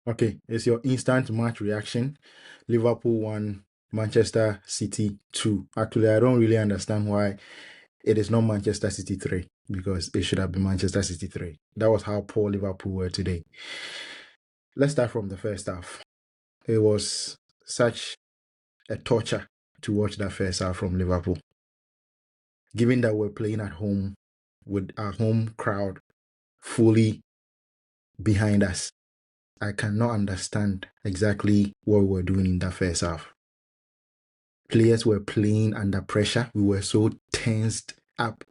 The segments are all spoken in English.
Okay, it's your instant match reaction. Liverpool 1, Manchester City 2. Actually, I don't really understand why it is not Manchester City 3 because it should have been Manchester City 3. That was how poor Liverpool were today. Let's start from the first half. It was such a torture to watch that first half from Liverpool. Given that we're playing at home with our home crowd fully behind us, I cannot understand exactly what we were doing in that first half. Players were playing under pressure. We were so tensed up.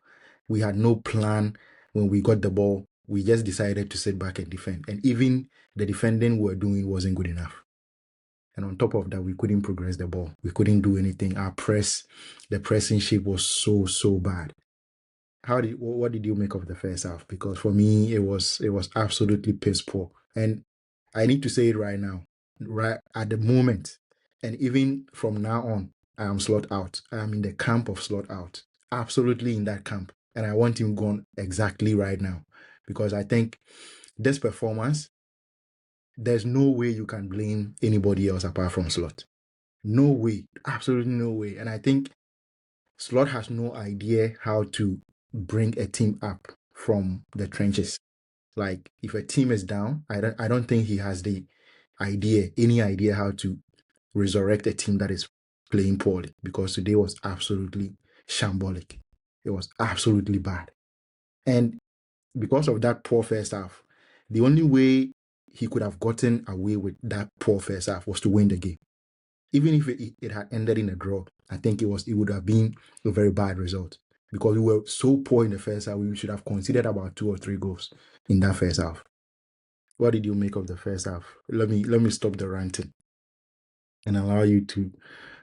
We had no plan when we got the ball. We just decided to sit back and defend. And even the defending we were doing wasn't good enough. And on top of that, we couldn't progress the ball. We couldn't do anything. Our the pressing shape was so bad. What did you make of the first half? Because for me, it was absolutely piss poor. And I need to say it right now, right at the moment, and even from now on, I am slot out. I am in the camp of slot out. Absolutely in that camp. And I want him gone exactly right now. Because I think this performance, there's no way you can blame anybody else apart from Slot. No way. Absolutely no way. And I think Slot has no idea how to bring a team up from the trenches. Like if a team is down, I don't think he has any idea how to resurrect a team that is playing poorly, because today was absolutely shambolic. It was absolutely bad. And because of that poor first half, the only way he could have gotten away with that poor first half was to win the game. Even if it had ended in a draw, I think it would have been a very bad result, because we were so poor in the first half. We should have considered about 2 or 3 goals in that first half. What did you make of the first half? Let me stop the ranting and allow you to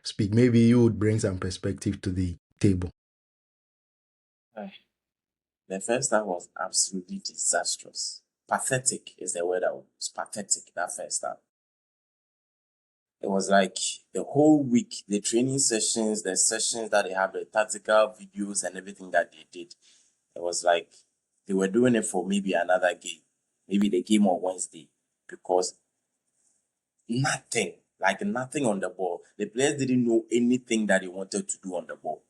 speak. Maybe you would bring some perspective to the table. Aye. The first half was absolutely disastrous. Pathetic is the word I would use. Pathetic, that first half. It was like the whole week, the training sessions, the sessions that they had, the tactical videos and everything that they did. It was like they were doing it for maybe another game, maybe the game on Wednesday, because nothing, like nothing on the ball. The players didn't know anything that they wanted to do on the ball.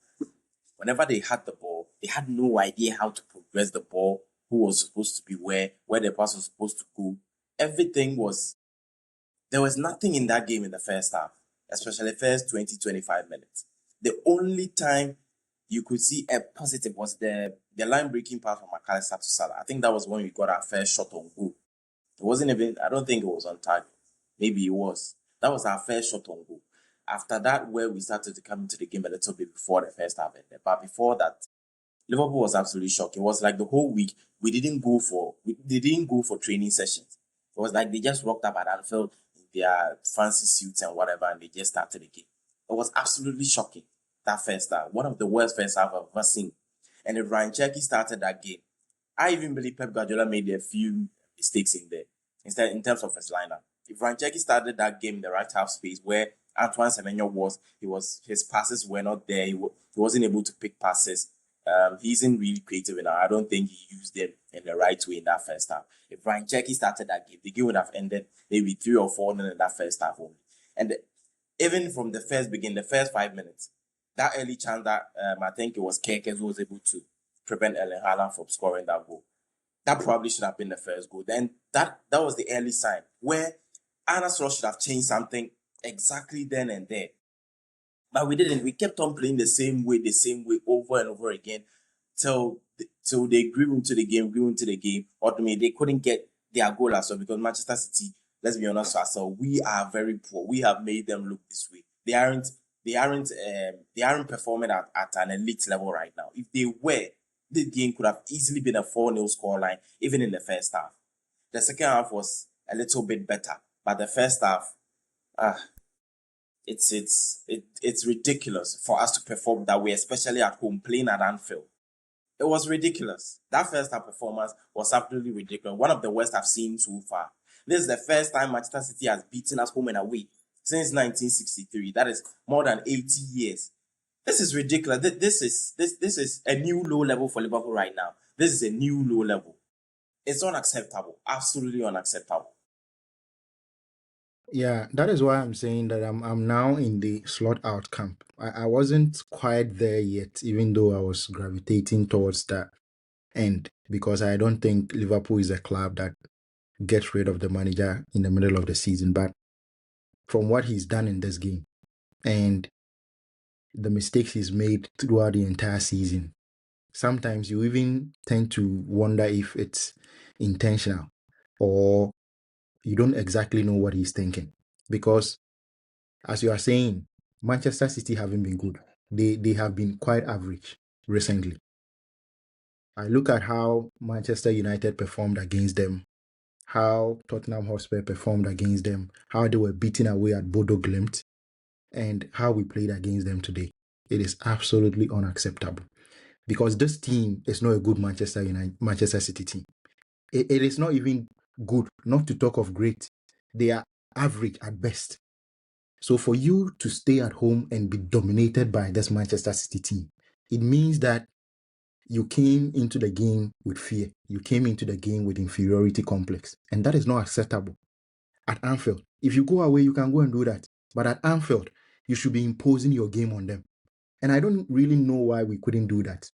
Whenever they had the ball, they had no idea how to progress the ball, who was supposed to be where the pass was supposed to go. Everything was, there was nothing in that game in the first half, especially the first 20, 25 minutes. The only time you could see a positive was the line breaking pass from McAllister to Salah. I think that was when we got our first shot on goal. It wasn't even, I don't think it was on target. Maybe it was. That was our first shot on goal. After that, where we started to come into the game a little bit before the first half ended. But before that, Liverpool was absolutely shocking. It was like the whole week they didn't go for training sessions. It was like they just rocked up at Anfield in their fancy suits and whatever, and they just started the game. It was absolutely shocking, that first half. One of the worst first half I've ever seen. And if Ryan Cherky started that game, I even believe Pep Guardiola made a few mistakes in there, instead in terms of his lineup. If Rancheki started that game in the right half space where Antoine Semenyo his passes were not there. He wasn't able to pick passes. He isn't really creative enough. I don't think he used them in the right way in that first half. If Rancheki started that game, the game would have ended maybe 3 or 4 in that first half only. And even from the the first 5 minutes, that early chance that I think it was Kekes who was able to prevent Erling Haaland from scoring that goal. That probably should have been the first goal. Then that was the early sign where Arne Slot should have changed something exactly then and there. But we didn't. We kept on playing the same way over and over again till they grew into the game. Ultimately, they couldn't get their goal as well because Manchester City, let's be honest, ourselves, we are very poor. We have made them look this way. They aren't performing at an elite level right now. If they were, the game could have easily been a 4-0 scoreline, even in the first half. The second half was a little bit better, but the first half, ah, it's ridiculous for us to perform that way, especially at home playing at Anfield. It was ridiculous. That first half performance was absolutely ridiculous. One of the worst I've seen so far. This is the first time Manchester City has beaten us home and away since 1963. That is more than 80 years. This is ridiculous. This is a new low level for Liverpool right now. This is a new low level. It's unacceptable. Absolutely unacceptable. Yeah, that is why I'm saying that I'm now in the slot out camp. I wasn't quite there yet, even though I was gravitating towards that end, because I don't think Liverpool is a club that gets rid of the manager in the middle of the season. But from what he's done in this game and the mistakes he's made throughout the entire season, sometimes you even tend to wonder if it's intentional or you don't exactly know what he's thinking. Because as you are saying, Manchester City haven't been good. They have been quite average recently. I look at how Manchester United performed against them, how Tottenham Hotspur performed against them, how they were beaten away at Bodo Glimt, and how we played against them today. It is absolutely unacceptable because this team is not a good Manchester City team. It is not even good, not to talk of great. They are average at best. So for you to stay at home and be dominated by this Manchester City team, it means that you came into the game with fear. You came into the game with inferiority complex. And that is not acceptable at Anfield. If you go away, you can go and do that. But at Anfield, you should be imposing your game on them. And I don't really know why we couldn't do that.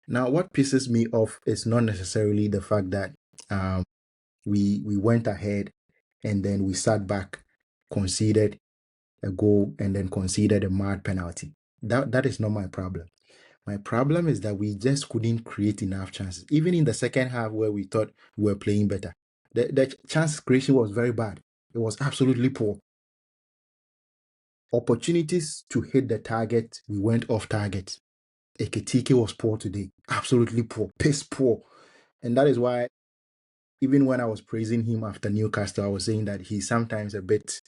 Now, what pisses me off is not necessarily the fact that um, we went ahead and then we sat back, conceded a goal, and then conceded a mad penalty. That is not my problem. My problem is that we just couldn't create enough chances. Even in the second half where we thought we were playing better, the chance creation was very bad. It was absolutely poor. Opportunities to hit the target, we went off target. Ekitike was poor today. Absolutely poor. Piss poor. And that is why even when I was praising him after Newcastle, I was saying that he's sometimes a bit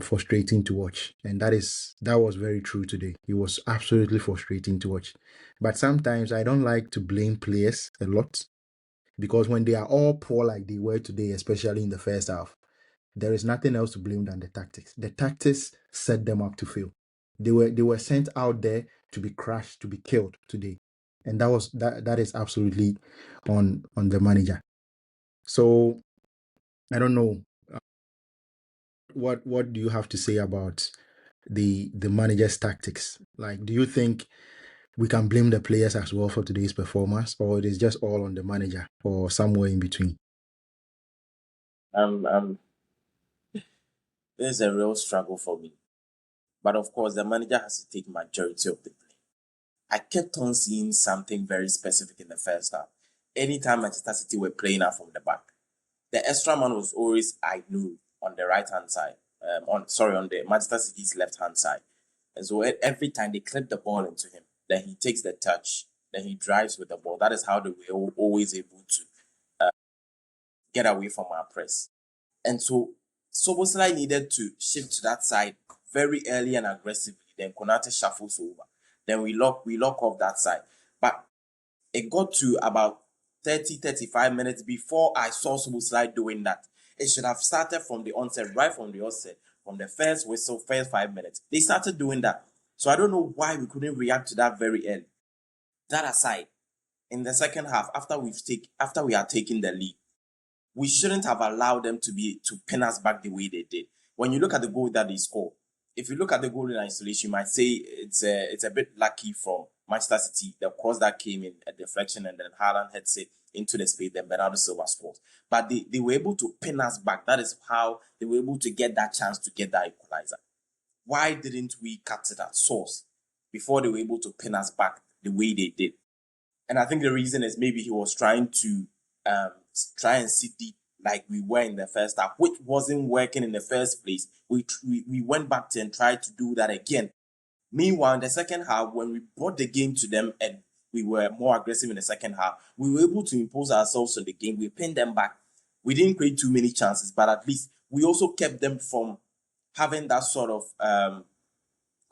frustrating to watch. And that was very true today. He was absolutely frustrating to watch. But sometimes I don't like to blame players a lot because when they are all poor like they were today, especially in the first half, there is nothing else to blame than the tactics. The tactics set them up to fail. They were sent out there to be crushed, to be killed today. And that is absolutely on the manager. So I don't know what do you have to say about the manager's tactics? Like, do you think we can blame the players as well for today's performance, or it is just all on the manager, or somewhere in between? Um, um, this is a real struggle for me. But of course, the manager has to take majority of the blame. I kept on seeing something very specific in the first half. Anytime Manchester City were playing out from the back, the extra man was always I knew on the right hand side. On the Manchester City's left hand side. And so every time they clip the ball into him, then he takes the touch, then he drives with the ball. That is how they were always able to get away from our press. And so Soboslai needed to shift to that side very early and aggressively. Then Konate shuffles over. Then we lock off that side. But it got to about 30-35 minutes before I saw Soboslai doing that. It should have started from the onset, right from the onset, from the first whistle, first 5 minutes. They started doing that. So I don't know why we couldn't react to that very early. That aside, in the second half, after we are taking the lead, we shouldn't have allowed them to pin us back the way they did. When you look at the goal that they scored, if you look at the goal in isolation, you might say it's a bit lucky from Manchester City. The cross that came in, a deflection, and then Haaland heads it into the space. Then Bernardo Silva scores. But they were able to pin us back. That is how they were able to get that chance to get that equalizer. Why didn't we cut it at source before they were able to pin us back the way they did? And I think the reason is maybe he was trying to um, try and sit deep like we were in the first half, which wasn't working in the first place. We went back to and tried to do that again. Meanwhile, in the second half, when we brought the game to them and we were more aggressive in the second half, we were able to impose ourselves on the game. We pinned them back. We didn't create too many chances, but at least we also kept them from having that sort of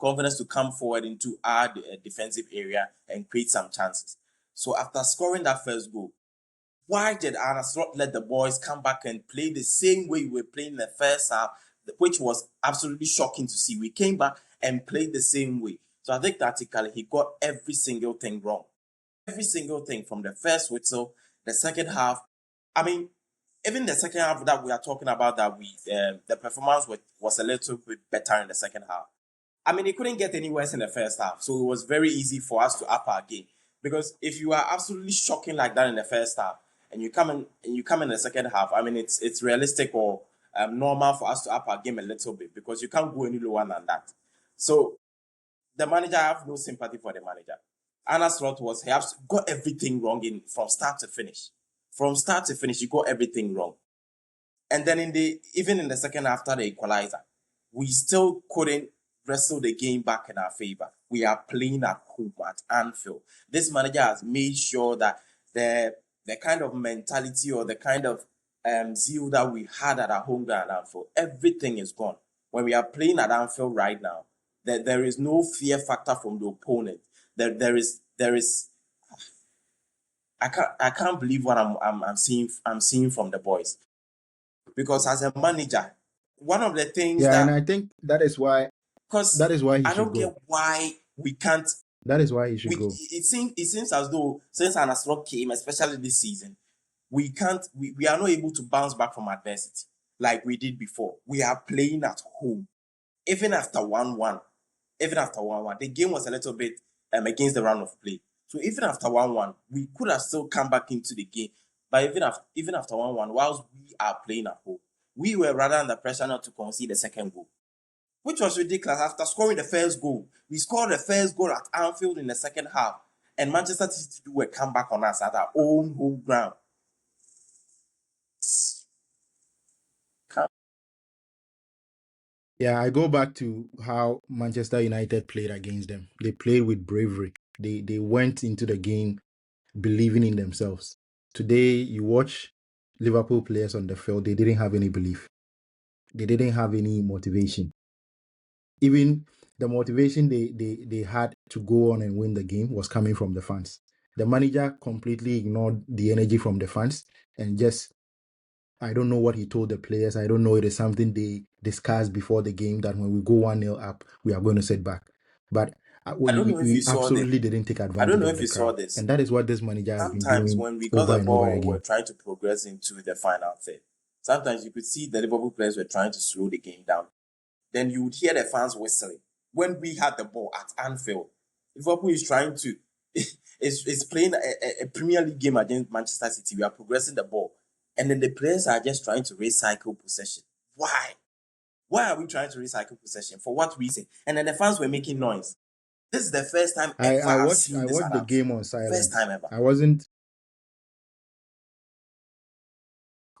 confidence to come forward into our defensive area and create some chances. So after scoring that first goal, why did Arne Slot let the boys come back and play the same way we were playing in the first half, which was absolutely shocking to see? We came back and played the same way. So I think tactically he got every single thing wrong. Every single thing from the first whistle, the second half. I mean, even the second half that we are talking about, that we the performance was a little bit better in the second half. I mean, it couldn't get any worse in the first half, so it was very easy for us to up our game. Because if you are absolutely shocking like that in the first half, and you come in the second half, I mean, it's realistic or normal for us to up our game a little bit, because you can't go any lower than that. So the manager, I have no sympathy for the manager. Anna Slot he has got everything wrong in from start to finish. From start to finish, he got everything wrong. And then even in the second after the equalizer, we still couldn't wrestle the game back in our favor. We are playing at home at Anfield. This manager has made sure that the kind of mentality or the kind of zeal that we had at our home ground at Anfield, everything is gone. When we are playing at Anfield right now, there is no fear factor from the opponent. There is I can't believe what I'm seeing from the boys. Because as a manager, one of the things Yeah, and that, I think that is why because he I should don't go. get why we can't. That is why he should We go. it seems as though since Anasro came, especially this season, we can't we are not able to bounce back from adversity like we did before. We are playing at home, even after 1-1. Even after 1-1, the game was a little bit against the run of play. So even after 1-1, we could have still come back into the game. But even after 1-1, whilst we are playing at home, we were rather under pressure not to concede the second goal, which was ridiculous. After scoring the first goal, we scored the first goal at Anfield in the second half, and Manchester City do a comeback on us at our own home ground. Yeah, I go back to how Manchester United played against them. They played with bravery. They went into the game believing in themselves. Today, you watch Liverpool players on the field, they didn't have any belief. They didn't have any motivation. Even the motivation they had to go on and win the game was coming from the fans. The manager completely ignored the energy from the fans and just, I don't know what he told the players. I don't know. It is something they discussed before the game that when we go 1-0 up, we are going to sit back. But I we, don't we, know if you we saw this. absolutely didn't take I don't advantage know of if the you saw crowd. this. And that is what this manager has been Sometimes doing when we got over the and over ball, we're again. trying to progress into the final third. Sometimes you could see the Liverpool players were trying to slow the game down. Then you would hear the fans whistling. When we had the ball at Anfield, Liverpool is trying to is playing a Premier League game against Manchester City. We are progressing the ball, and then the players are just trying to recycle possession. Why? Why are we trying to recycle possession? For what reason? And then the fans were making noise. This is the first time I, ever I I've watched seen I this watched at the Anfield. game on First silence. time ever. I wasn't.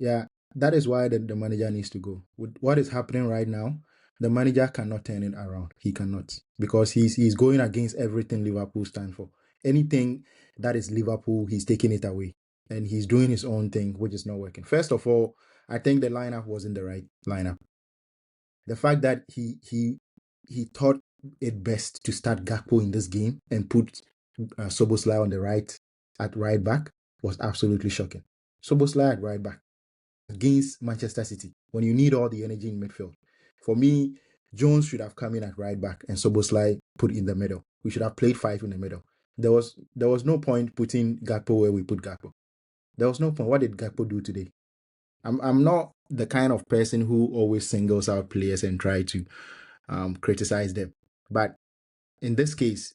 Yeah, that is why the manager needs to go. With what is happening right now, the manager cannot turn it around. He cannot, because he's going against everything Liverpool stand for. Anything that is Liverpool, he's taking it away, and he's doing his own thing, which is not working. First of all, I think the lineup wasn't the right lineup. The fact that he thought it best to start Gakpo in this game and put Soboslai on the right at right back was absolutely shocking. Soboslai at right back against Manchester City when you need all the energy in midfield. For me, Jones should have come in at right back and Soboslai put in the middle. We should have played five in the middle. There was no point putting Gakpo where we put Gakpo. There was no point. What did Gakpo do today? I'm not the kind of person who always singles out players and try to criticize them. But in this case,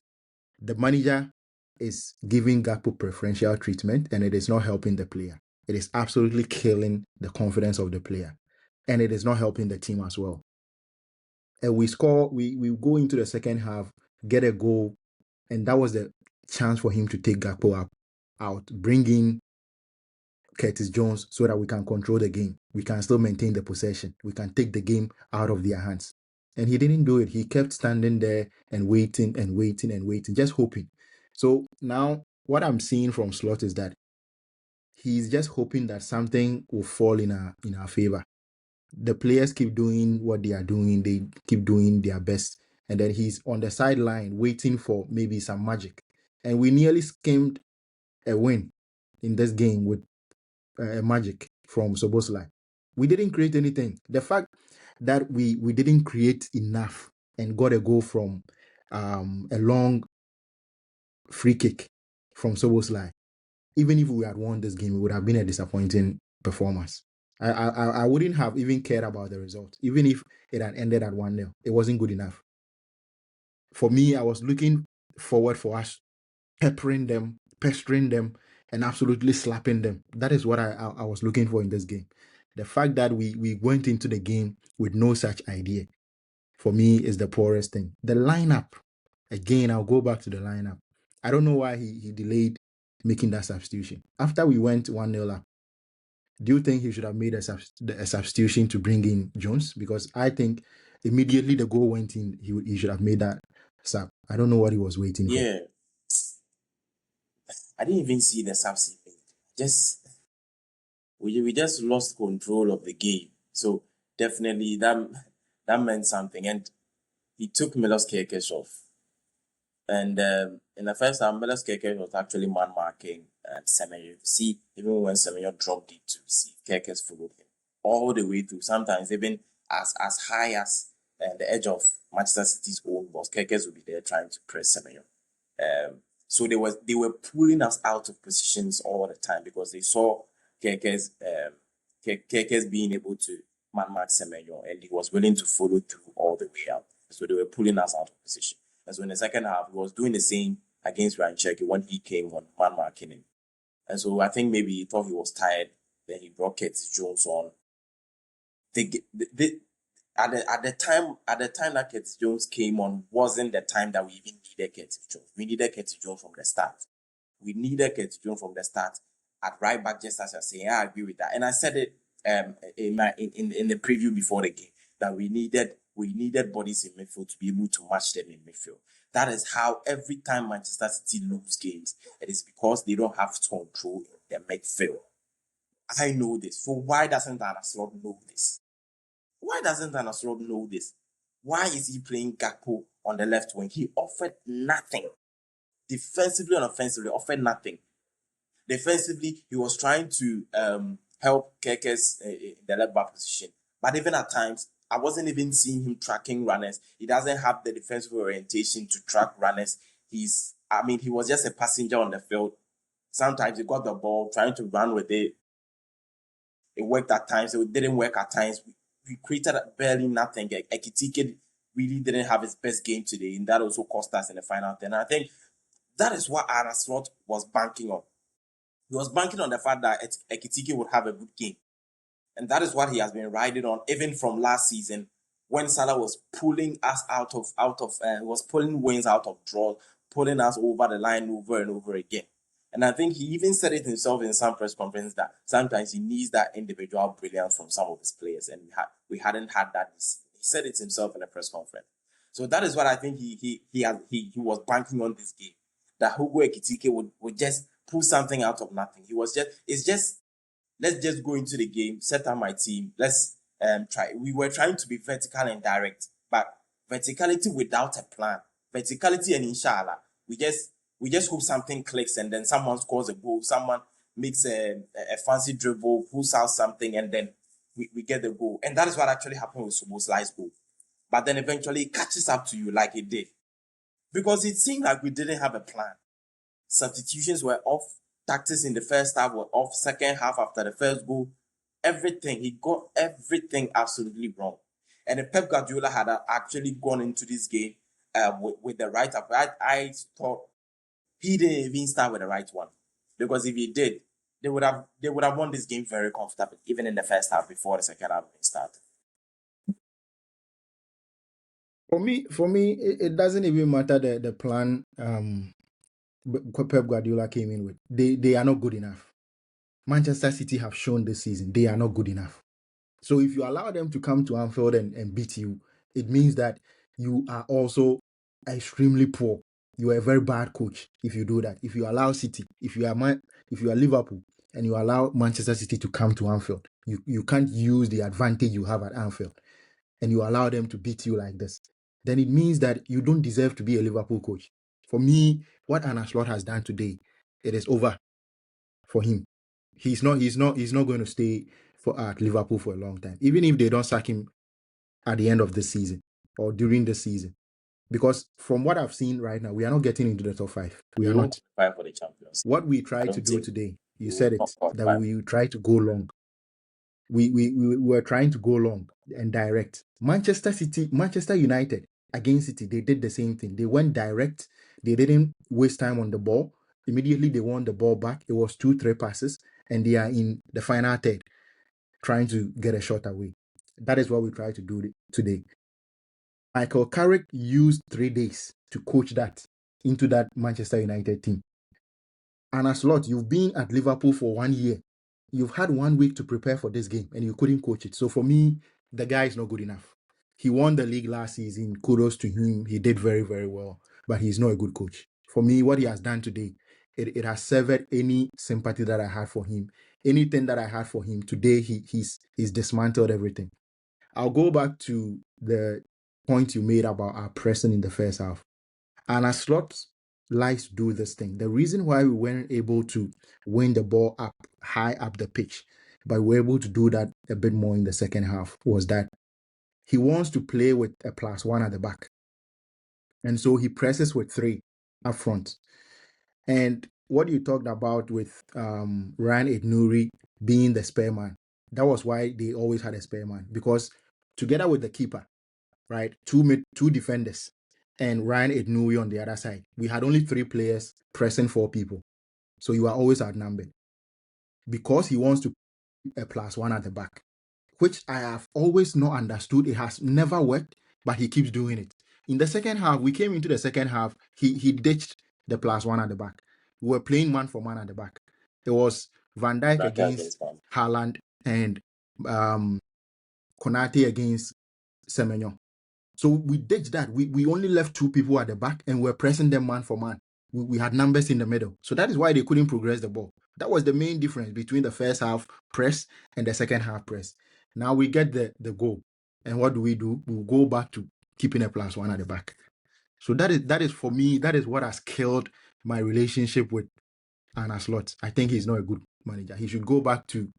the manager is giving Gakpo preferential treatment and it is not helping the player. It is absolutely killing the confidence of the player. And it is not helping the team as well. And we go into the second half, get a goal, and that was the chance for him to take Gakpo out, bring in Curtis Jones so that we can control the game. We can still maintain the possession. We can take the game out of their hands. And he didn't do it. He kept standing there and waiting and waiting and waiting, just hoping. So now what I'm seeing from Slot is that he's just hoping that something will fall in our favor. The players keep doing what they are doing, they keep doing their best, and then he's on the sideline waiting for maybe some magic. And we nearly skimmed a win in this game with magic from Soboslai. We didn't create anything. The fact that we didn't create enough and got a goal from a long free kick from Soboslai, even if we had won this game, it would have been a disappointing performance. I wouldn't have even cared about the result, even if it had ended at 1-0. It wasn't good enough. For me, I was looking forward for us peppering them, pestering them, and absolutely slapping them. That is what I was looking for in this game. The fact that we went into the game with no such idea, for me, is the poorest thing. The lineup, again, I'll go back to the lineup. I don't know why he delayed making that substitution. After we went 1-0 up, do you think he should have made a substitution to bring in Jones? Because I think immediately the goal went in, he should have made that sub. I don't know what he was waiting for. Yeah, I didn't even see the substitute. Just we just lost control of the game. So definitely that meant something. And he took Milos Kerkez off. And in the first half, Milos Kerkez was actually man marking Semenyo. See, even when Semenyo dropped it to receive, Kerkez followed him all the way through. Sometimes even as high as the edge of Manchester City's own box, Kerkez would be there trying to press Semenyo. So they were pulling us out of positions all the time because they saw Kerkez being able to man mark Semenyo, and he was willing to follow through all the way out. So they were pulling us out of position. And so in the second half, he was doing the same against Ryan Cherky when he came on man marking him. And so I think maybe he thought he was tired. Then he brought Curtis Jones on. At the time that Curtis Jones came on wasn't the time that we even needed Curtis Jones. We needed Curtis Jones from the start. We needed Curtis Jones from the start at right back, just as you're saying. I agree with that. And I said it in the preview before the game that we needed bodies in midfield to be able to match them in midfield. That is how every time Manchester City lose games, it is because they don't have control in their midfield. I know this. So why doesn't Arne Slot know this? Why doesn't Arne Slot know this? Why is he playing Gakpo on the left wing? He offered nothing. Defensively and offensively, offered nothing. Defensively, he was trying to help Kerkez in the left back position. But even at times, I wasn't even seeing him tracking runners. He doesn't have the defensive orientation to track runners. He was just a passenger on the field. Sometimes he got the ball, trying to run with it. It worked at times. It didn't work at times. We created barely nothing. Ekitike really didn't have his best game today, and that also cost us in the final 10. And I think that is what Arne Slot was banking on. He was banking on the fact that Ekitike would have a good game. And that is what he has been riding on, even from last season, when Salah was pulling us was pulling wins out of draw, pulling us over the line over and over again. And I think he even said it himself in some press conference that sometimes he needs that individual brilliance from some of his players, and we hadn't had that this season. He said it himself in a press conference. So that is what I think he was banking on this game, that Hugo Ekitike would just pull something out of nothing. Let's just go into the game, set up my team. Let's try. We were trying to be vertical and direct, but verticality without a plan. Verticality and inshallah. We just hope something clicks and then someone scores a goal. Someone makes a fancy dribble, pulls out something, and then we get the goal. And that is what actually happened with Szoboszlai's goal. But then eventually it catches up to you like it did. Because it seemed like we didn't have a plan. Substitutions were off. Tactics in the first half were off. Second half after the first goal, everything. He got everything absolutely wrong. And if Pep Guardiola had actually gone into this game with the right approach, I thought he didn't even start with the right one. Because if he did, they would have won this game very comfortably, even in the first half before the second half started. For me, it doesn't even matter the plan Pep Guardiola came in with. They are not good enough. Manchester City have shown this season they are not good enough. So if you allow them to come to Anfield and beat you, it means that you are also extremely poor. You are a very bad coach if you do that. If you allow City, if you are Liverpool and you allow Manchester City to come to Anfield, you can't use the advantage you have at Anfield and you allow them to beat you like this, then it means that you don't deserve to be a Liverpool coach. For me, what Arne Slot has done today, it is over for him. He's not going to stay at Liverpool for a long time, even if they don't sack him at the end of the season or during the season. Because from what I've seen right now, we are not getting into the top 5. We are not. Qualify for the Champions. What we try to do today, you said it, that qualify. we try to go long. we were trying to go long and direct. Manchester United against City, they did the same thing. They went direct. They didn't waste time on the ball. Immediately they won the ball back. It was 2-3 passes, and they are in the final third trying to get a shot away. That is what we try to do today. Michael Carrick used 3 days to coach that into that Manchester United team. And as Lot, you've been at Liverpool for 1 year. You've had 1 week to prepare for this game and you couldn't coach it. So for me, the guy is not good enough. He won the league last season. Kudos to him. He did very, very well. But he's not a good coach. For me, what he has done today, it has severed any sympathy that I had for him. Anything that I had for him today, he's dismantled everything. I'll go back to the point you made about our pressing in the first half. And as Slot likes to do this thing, the reason why we weren't able to win the ball up high up the pitch, but we were able to do that a bit more in the second half, was that he wants to play with a +1 at the back. And so he presses with 3 up front. And what you talked about with Ryan Ednuri being the spare man, that was why they always had a spare man, because together with the keeper, right, two defenders, and Ryan Ednuri on the other side, we had only 3 players pressing 4 people. So you are always outnumbered. Because he wants to a +1 at the back, which I have always not understood. It has never worked, but he keeps doing it. In the second half, we came into the second half, he ditched the +1 at the back. We were playing man for man at the back. It was Van Dijk against Haaland and Konate against Semenyo. So we ditched that. We only left 2 people at the back and we're pressing them man for man. We had numbers in the middle. So that is why they couldn't progress the ball. That was the main difference between the first half press and the second half press. Now we get the goal. And what do? We'll go back to keeping a +1 at the back. So that is for me, that is what has killed my relationship with Arne Slot. I think he's not a good manager. He should go back to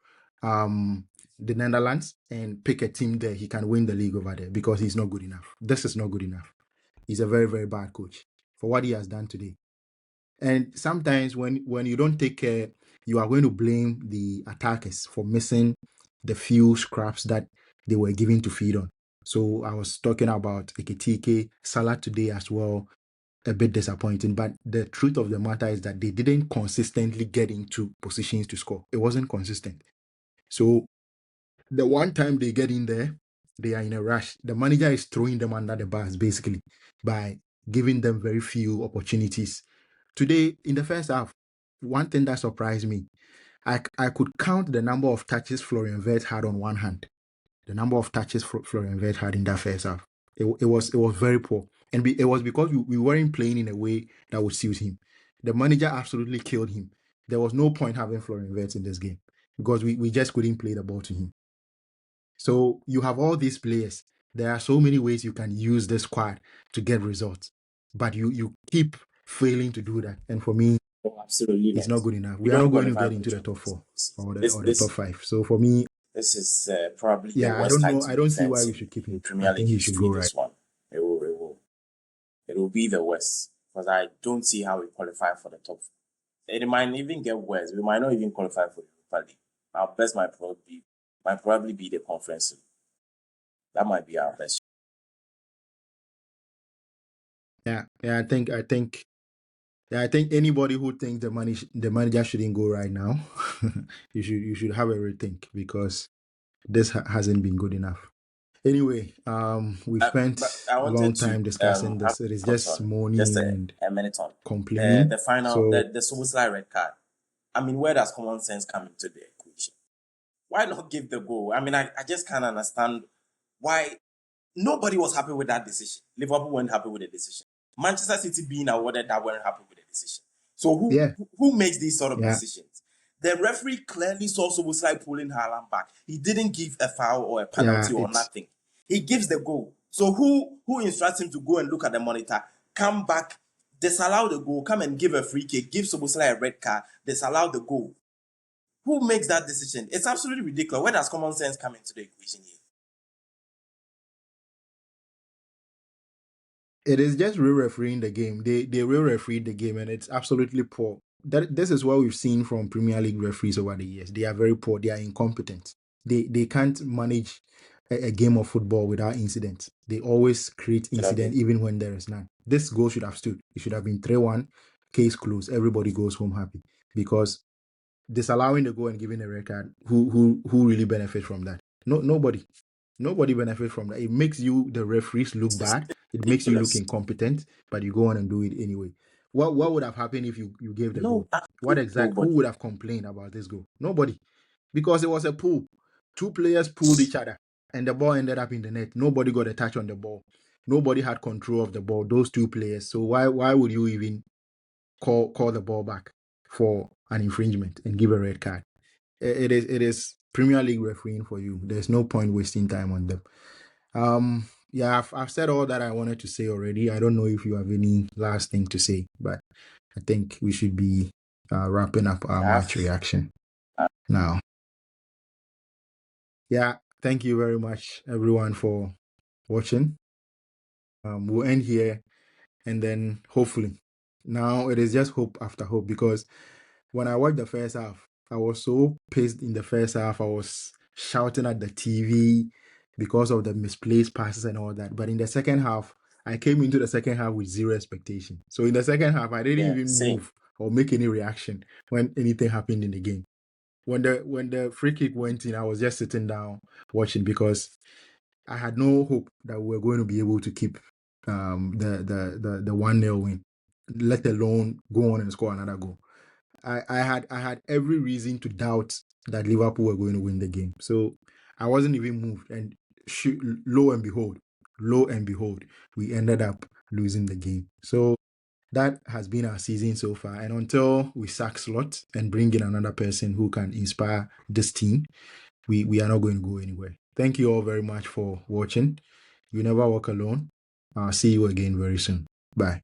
the Netherlands and pick a team there. He can win the league over there because he's not good enough. This is not good enough. He's a very, very bad coach for what he has done today. And sometimes when you don't take care, you are going to blame the attackers for missing the few scraps that they were given to feed on. So I was talking about Ekitike, Salah today as well, a bit disappointing. But the truth of the matter is that they didn't consistently get into positions to score. It wasn't consistent. So the one time they get in there, they are in a rush. The manager is throwing them under the bus, basically, by giving them very few opportunities. Today, in the first half, one thing that surprised me, I could count the number of touches Florian Wirtz had on one hand. The number of touches Florian Wirtz had in that first half. It was very poor. And it was because we weren't playing in a way that would suit him. The manager absolutely killed him. There was no point having Florian Wirtz in this game because we just couldn't play the ball to him. So you have all these players. There are so many ways you can use this squad to get results, but you keep failing to do that. And for me, absolutely it's not good enough. We You are not don't going to qualify get into for the top 4 or the This top 5. So for me, this is probably the yeah, I worst don't know. title I don't see why defense we in should keep him. Premier I League think he should history. go right. This one, it will be the worst because I don't see how we qualify for the top 4. It might even get worse. We might not even qualify for the Europa League. Our best might probably be the Conference League. That might be our best. Yeah, I think anybody who thinks the manager shouldn't go right now, you should have a rethink because this hasn't been good enough. Anyway, we spent a long time discussing this. It is just moaning and a minute on complaining. the final So the Szoboszlai red card. I mean, where does common sense come into the equation? Why not give the goal? I mean, I just can't understand why nobody was happy with that decision. Liverpool weren't happy with the decision. Manchester City being awarded that weren't happy with the decision. So who makes these sort of decisions? The referee clearly saw Szoboszlai pulling Haaland back. He didn't give a foul or a penalty or nothing. He gives the goal. So who instructs him to go and look at the monitor, come back, disallow the goal, come and give a free kick, give Szoboszlai a red card, disallow the goal? Who makes that decision? It's absolutely ridiculous. Where does common sense come into the equation here? It is just re-refereeing the game. They re-refereed the game and it's absolutely poor. This is what we've seen from Premier League referees over the years. They are very poor. They are incompetent. They can't manage a game of football without incidents. They always create Should have incident been. even when there is none. This goal should have stood. It should have been 3-1, case closed. Everybody goes home happy because disallowing the goal and giving a red card, who really benefit from that? No, nobody. Nobody benefits from that. It makes you, the referees, look It's bad. It makes you look ridiculous. incompetent, but you go on and do it anyway. What would have happened if you gave the No, goal? What exact? Who nobody. would have complained about this goal? Nobody, because it was a pull. Two players pulled each other, and the ball ended up in the net. Nobody got a touch on the ball. Nobody had control of the ball. Those two players. So why would you even call the ball back for an infringement and give a red card? It is Premier League refereeing for you. There's no point wasting time on them. Yeah, I've said all that I wanted to say already. I don't know if you have any last thing to say, but I think we should be wrapping up our Yeah. match reaction now. Yeah, thank you very much, everyone, for watching. We'll end here, and then hopefully, now it is just hope after hope, because when I watched the first half, I was so pissed in the first half. I was shouting at the TV because of the misplaced passes and all that. But in the second half, I came into the second half with zero expectation. So in the second half, I didn't Yeah, even same. move or make any reaction when anything happened in the game. When the free kick went in, I was just sitting down watching because I had no hope that we were going to be able to keep the 1-0 win, let alone go on and score another goal. I had every reason to doubt that Liverpool were going to win the game. So I wasn't even moved. And lo and behold, we ended up losing the game. So that has been our season so far. And until we sack Slot and bring in another person who can inspire this team, we are not going to go anywhere. Thank you all very much for watching. You never walk alone. I'll see you again very soon. Bye.